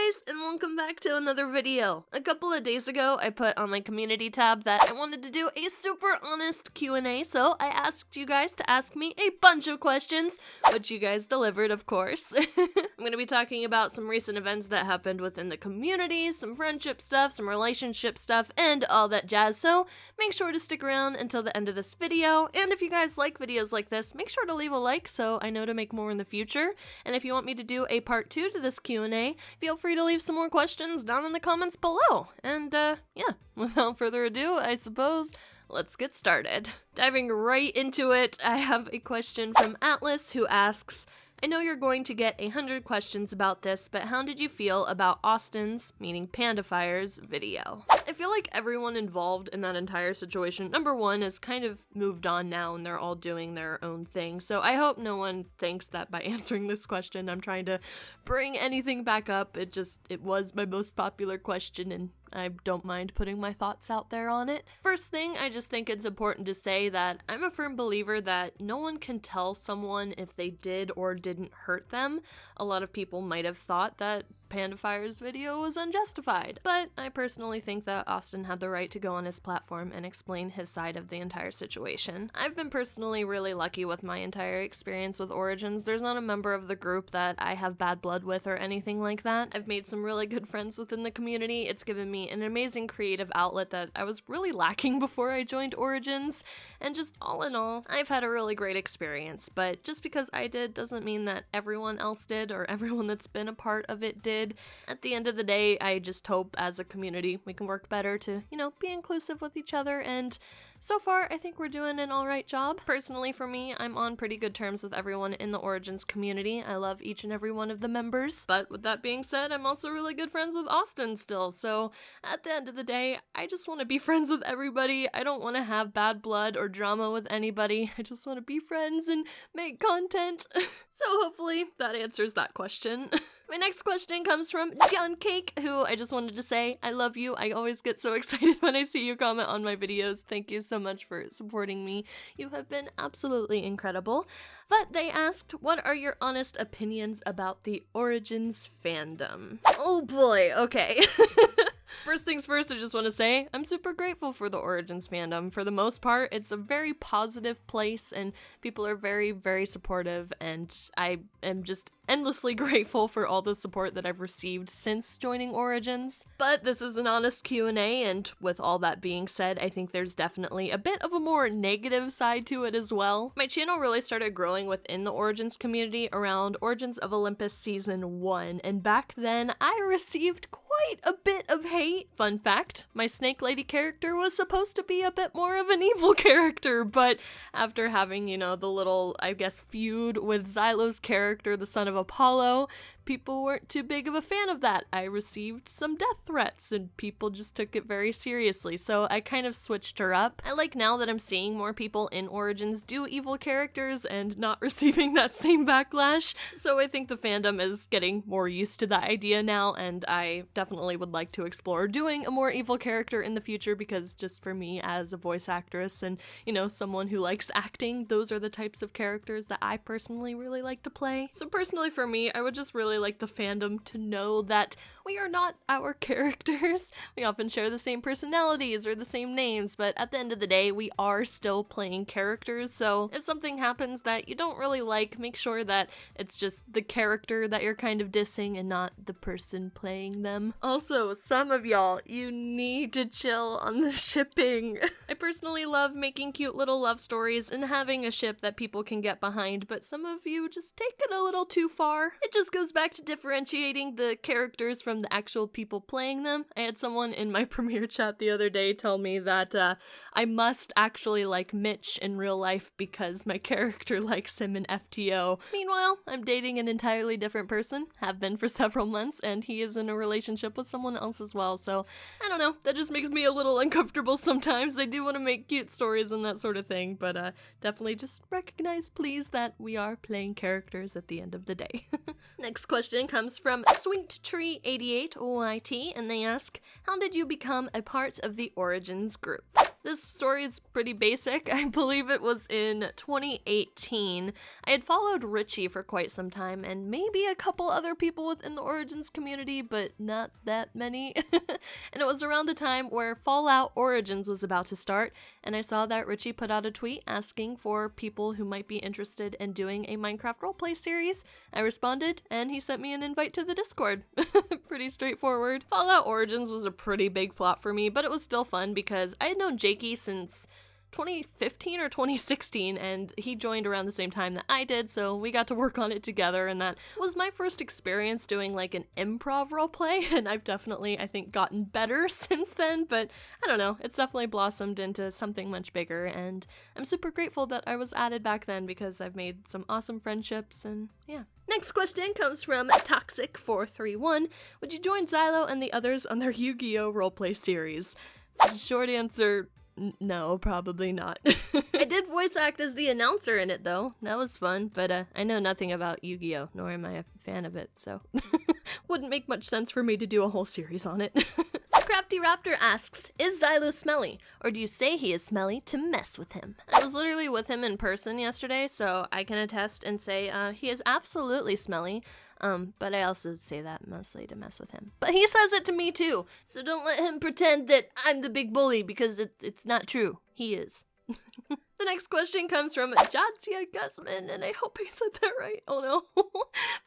guys, and welcome back to another video. A couple of days ago, I put on my community tab that I wanted to do a super honest Q&A, so I asked you guys to ask me a bunch of questions, which you guys delivered, of course. I'm going to be talking about some recent events that happened within the community, some friendship stuff, some relationship stuff, and all that jazz, so make sure to stick around until the end of this video, and if you guys like videos like this, make sure to leave a like so I know to make more in the future, and if you want me to do a part 2 to this Q&A, feel free to leave some more questions down in the comments below. And yeah, without further ado, I suppose, let's get started. Diving right into it, I have a question from Atlas who asks, I know you're going to get 100 questions about this, but how did you feel about Austin's, meaning Pandafires, video? I feel like everyone involved in that entire situation, number one, is kind of moved on now and they're all doing their own thing, so I hope no one thinks that by answering this question I'm trying to bring anything back up. It was my most popular question and I don't mind putting my thoughts out there on it. First thing, I just think it's important to say that I'm a firm believer that no one can tell someone if they did or didn't hurt them. A lot of people might have thought that Pandafires' video was unjustified, but I personally think that Austin had the right to go on his platform and explain his side of the entire situation. I've been personally really lucky with my entire experience with Origins. There's not a member of the group that I have bad blood with or anything like that. I've made some really good friends within the community. It's given me an amazing creative outlet that I was really lacking before I joined Origins, and just all in all, I've had a really great experience, but just because I did doesn't mean that everyone else did or everyone that's been a part of it did. At the end of the day, I just hope as a community we can work better to, be inclusive with each other, and so far, I think we're doing an alright job. Personally, for me, I'm on pretty good terms with everyone in the Origins community. I love each and every one of the members. But with that being said, I'm also really good friends with Austin still. So at the end of the day, I just want to be friends with everybody. I don't want to have bad blood or drama with anybody. I just want to be friends and make content. So hopefully that answers that question. My next question comes from Jakey, who I just wanted to say, I love you. I always get so excited when I see you comment on my videos. Thank you so much for supporting me. You have been absolutely incredible. But they asked, what are your honest opinions about the Origins fandom? Oh boy, okay. First things first, I just want to say, I'm super grateful for the Origins fandom. For the most part, it's a very positive place and people are very, very supportive, and I am just endlessly grateful for all the support that I've received since joining Origins. But this is an honest Q&A, and with all that being said, I think there's definitely a bit of a more negative side to it as well. My channel really started growing within the Origins community around Origins of Olympus Season 1, and back then I received quite a bit of hate. Fun fact, my Snake Lady character was supposed to be a bit more of an evil character, but after having, the little, I guess, feud with Xylus' character, the son of Apollo, people weren't too big of a fan of that. I received some death threats and people just took it very seriously, so I kind of switched her up. I like now that I'm seeing more people in Origins do evil characters and not receiving that same backlash, so I think the fandom is getting more used to that idea now, and I definitely would like to explore doing a more evil character in the future, because just for me as a voice actress and, someone who likes acting, those are the types of characters that I personally really like to play. So personally for me, I would just really like the fandom to know that we are not our characters. We often share the same personalities or the same names, but at the end of the day, we are still playing characters, so if something happens that you don't really like, make sure that it's just the character that you're kind of dissing and not the person playing them. Also, some of y'all, you need to chill on the shipping. I personally love making cute little love stories and having a ship that people can get behind, but some of you just take it a little too far. It just goes back to differentiating the characters from the actual people playing them. I had someone in my premiere chat the other day tell me that I must actually like Mitch in real life because my character likes him in FTO. Meanwhile, I'm dating an entirely different person, have been for several months, and he is in a relationship with someone else as well, so I don't know, that just makes me a little uncomfortable sometimes. I do want to make cute stories and that sort of thing, but definitely just recognize, please, that we are playing characters at the end of the day. Next question comes from SweetTree88YT, and they ask, how did you become a part of the Origins group? This story is pretty basic. I believe it was in 2018. I had followed Richie for quite some time, and maybe a couple other people within the Origins community, but not that many. And it was around the time where Fallout Origins was about to start, and I saw that Richie put out a tweet asking for people who might be interested in doing a Minecraft roleplay series. I responded, and he sent me an invite to the Discord. Pretty straightforward. Fallout Origins was a pretty big flop for me, but it was still fun because I had known Jakey since 2015 or 2016, and he joined around the same time that I did, so we got to work on it together, and that was my first experience doing like an improv roleplay, and I've definitely, I think, gotten better since then, but I don't know, it's definitely blossomed into something much bigger, and I'm super grateful that I was added back then because I've made some awesome friendships, and yeah. Next question comes from Toxic431. Would you join Xylus and the others on their YuGiOh roleplay series? Short answer, no, probably not. I did voice act as the announcer in it though. That was fun, but I know nothing about YuGiOh, nor am I a fan of it, so wouldn't make much sense for me to do a whole series on it. Crafty Raptor asks, is Xylus smelly, or do you say he is smelly to mess with him? I was literally with him in person yesterday, so I can attest and say he is absolutely smelly, but I also say that mostly to mess with him. But he says it to me too, so don't let him pretend that I'm the big bully, because it's not true. He is. The next question comes from Jadzia Gusman, and I hope I said that right. Oh no.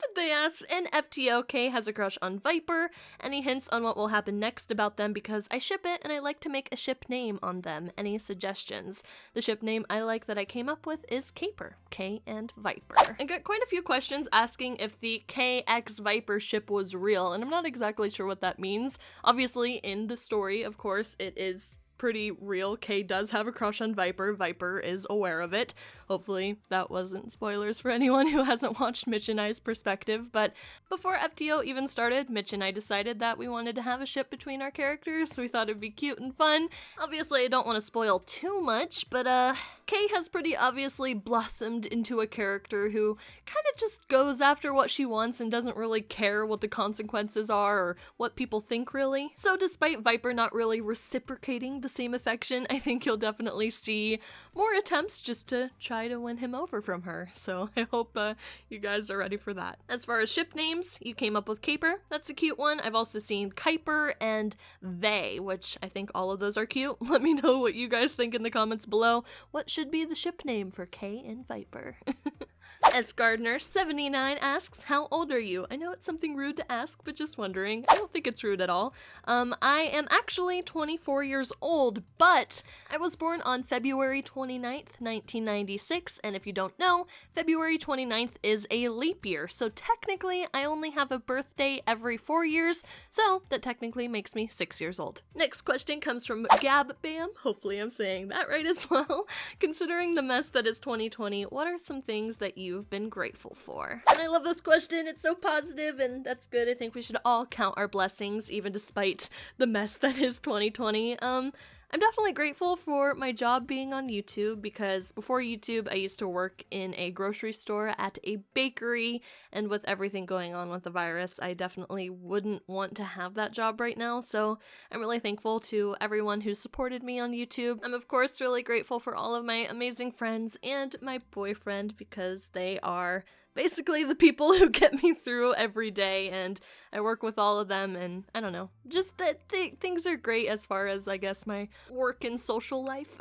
But they asked, in FTOK has a crush on Viper. Any hints on what will happen next about them, because I ship it and I like to make a ship name on them. Any suggestions? The ship name I like that I came up with is Caper. K and Viper. I got quite a few questions asking if the KX Viper ship was real, and I'm not exactly sure what that means. Obviously, in the story, of course, it is pretty real. Kay does have a crush on Viper. Viper is aware of it. Hopefully that wasn't spoilers for anyone who hasn't watched Mitch and I's perspective, but before FTO even started, Mitch and I decided that we wanted to have a ship between our characters. We thought it'd be cute and fun. Obviously, I don't want to spoil too much, but Kay has pretty obviously blossomed into a character who kind of just goes after what she wants and doesn't really care what the consequences are or what people think, really. So despite Viper not really reciprocating the same affection, I think you'll definitely see more attempts just to try to win him over from her. So I hope you guys are ready for that. As far as ship names, you came up with Caper. That's a cute one. I've also seen Kuiper and They, which I think all of those are cute. Let me know what you guys think in the comments below. What should be the ship name for Kay and Viper? S. Gardner79 asks, how old are you? I know it's something rude to ask, but just wondering. I don't think it's rude at all. I am actually 24 years old, but I was born on February 29th, 1996, and if you don't know, February 29th is a leap year, so technically I only have a birthday every 4 years, so that technically makes me 6 years old. Next question comes from Gab Bam. Hopefully I'm saying that right as well. Considering the mess that is 2020, what are some things that you've been grateful for? And I love this question. It's so positive, and that's good. I think we should all count our blessings, even despite the mess that is 2020. I'm definitely grateful for my job being on YouTube, because before YouTube I used to work in a grocery store at a bakery, and with everything going on with the virus, I definitely wouldn't want to have that job right now, so I'm really thankful to everyone who supported me on YouTube. I'm of course really grateful for all of my amazing friends and my boyfriend, because they are basically the people who get me through every day, and I work with all of them, and I don't know, just that things are great as far as, I guess, my work and social life.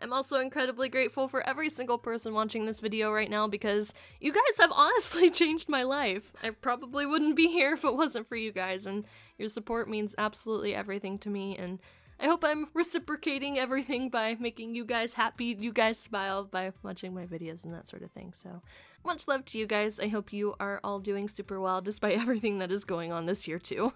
I'm also incredibly grateful for every single person watching this video right now, because you guys have honestly changed my life. I probably wouldn't be here if it wasn't for you guys, and your support means absolutely everything to me, and I hope I'm reciprocating everything by making you guys happy, you guys smile by watching my videos and that sort of thing. So much love to you guys. I hope you are all doing super well despite everything that is going on this year too.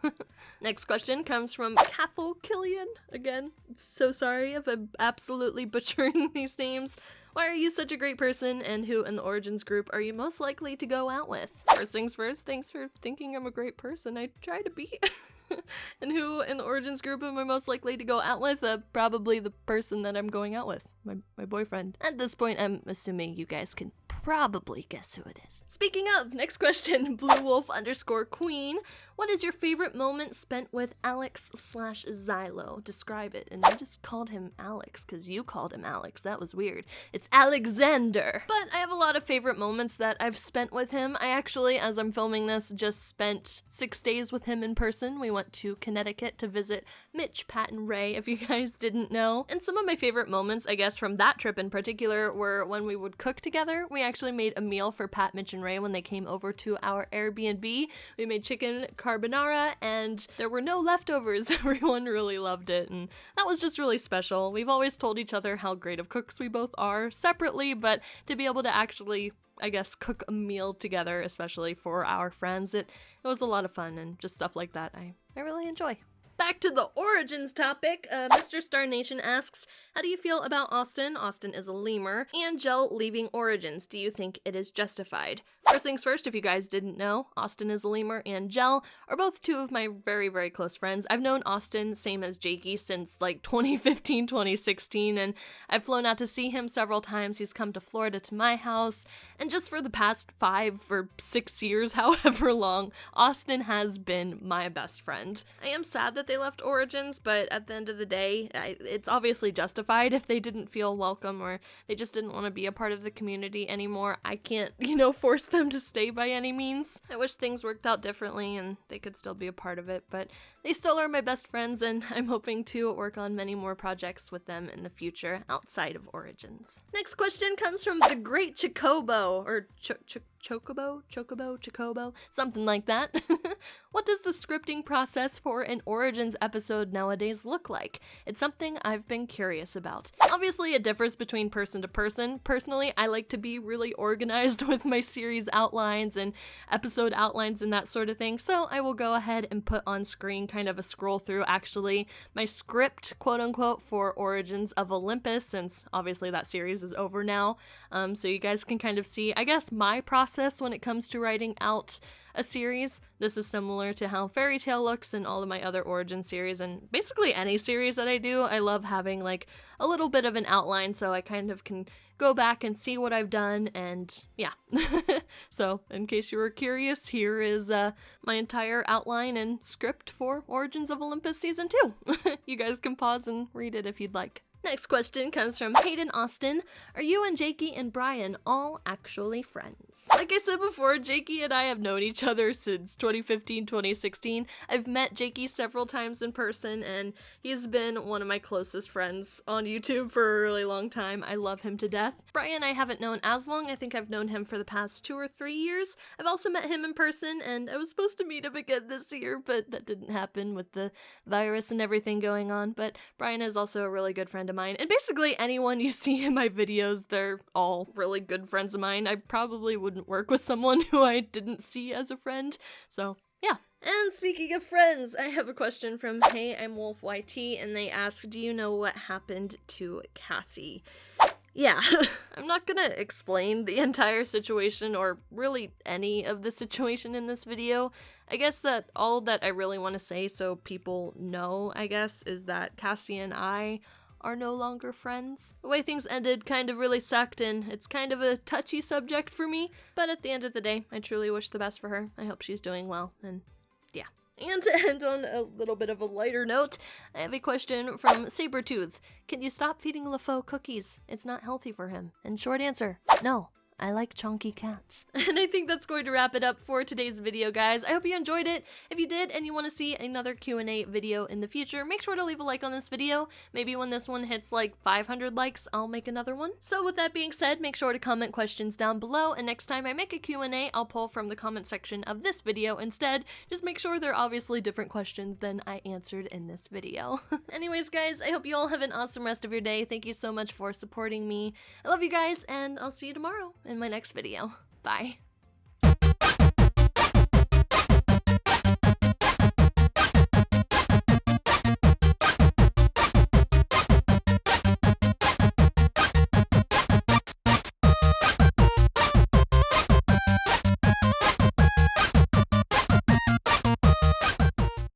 Next question comes from Cathal Killian. Again, so sorry if I'm absolutely butchering these names. Why are you such a great person, and who in the Origins group are you most likely to go out with? First things first, thanks for thinking I'm a great person. I try to be. And who in the Origins group am I most likely to go out with? Probably the person that I'm going out with, my boyfriend. At this point, I'm assuming you guys can probably guess who it is. Speaking of, next question, BlueWolf_Queen. What is your favorite moment spent with Alex/Xylo? Describe it. And I just called him Alex because you called him Alex. That was weird. It's Alexander. But I have a lot of favorite moments that I've spent with him. I actually, as I'm filming this, just spent 6 days with him in person. We went to Connecticut to visit Mitch, Pat, and Ray, if you guys didn't know. And some of my favorite moments, I guess, from that trip in particular were when we would cook together. We actually made a meal for Pat, Mitch, and Ray when they came over to our Airbnb. We made chicken carbonara, and there were no leftovers. Everyone really loved it, and that was just really special. We've always told each other how great of cooks we both are separately, but to be able to actually, I guess, cook a meal together, especially for our friends, it was a lot of fun, and just stuff like that I really enjoy. Back to the origins topic, Mr. Star Nation asks, how do you feel about Austin is a lemur, and Gel leaving Origins? Do you think it is justified? First things first, if you guys didn't know, Austin is a lemur and Gel are both two of my very, very close friends. I've known Austin, same as Jakey, since like 2015, 2016, and I've flown out to see him several times. He's come to Florida to my house, and just for the past 5 or 6 years, however long, Austin has been my best friend. I am sad that they left Origins, but at the end of the day, it's obviously justified. If they didn't feel welcome or they just didn't want to be a part of the community anymore, I can't, force them to stay by any means. I wish things worked out differently and they could still be a part of it, but they still are my best friends, and I'm hoping to work on many more projects with them in the future outside of Origins. Next question comes from the Great Chocobo, or Chocobo, something like that. What does the scripting process for an Origins episode nowadays look like? It's something I've been curious about. Obviously, it differs between person to person. Personally, I like to be really organized with my series outlines and episode outlines and that sort of thing, so I will go ahead and put on screen kind of a scroll through, actually, my script, quote-unquote, for Origins of Olympus, since obviously that series is over now, so you guys can kind of see, I guess, my process when it comes to writing out a series. This is similar to how Fairy Tail looks in all of my other Origin series, and basically any series that I do. I love having like a little bit of an outline so I kind of can go back and see what I've done, and yeah. So in case you were curious, here is my entire outline and script for Origins of Olympus Season 2. You guys can pause and read it if you'd like. Next question comes from Hayden Austin. Are you and Jakey and Brian all actually friends? Like I said before, Jakey and I have known each other since 2015, 2016. I've met Jakey several times in person, and he's been one of my closest friends on YouTube for a really long time. I love him to death. Brian I haven't known as long. I think I've known him for the past 2 or 3 years. I've also met him in person, and I was supposed to meet him again this year, but that didn't happen with the virus and everything going on. But Brian is also a really good friend of mine, and basically anyone you see in my videos, they're all really good friends of mine. I probably wouldn't work with someone who I didn't see as a friend, so yeah. And speaking of friends, I have a question from Hey I'm Wolf YT, and they ask, do you know what happened to Cassie? Yeah, I'm not gonna explain the entire situation or really any of the situation in this video. I guess that all that I really want to say so people know, I guess, is that Cassie and I are no longer friends. The way things ended kind of really sucked, and it's kind of a touchy subject for me, but at the end of the day, I truly wish the best for her. I hope she's doing well, and yeah. And to end on a little bit of a lighter note, I have a question from Sabretooth. Can you stop feeding LaFaux cookies? It's not healthy for him. And short answer, no. I like chunky cats. And I think that's going to wrap it up for today's video, guys. I hope you enjoyed it. If you did and you want to see another Q&A video in the future, make sure to leave a like on this video. Maybe when this one hits like 500 likes, I'll make another one. So with that being said, make sure to comment questions down below, and next time I make a Q&A, I'll pull from the comment section of this video instead. Just make sure they're obviously different questions than I answered in this video. Anyways, guys, I hope you all have an awesome rest of your day. Thank you so much for supporting me. I love you guys, and I'll see you tomorrow in my next video. Bye.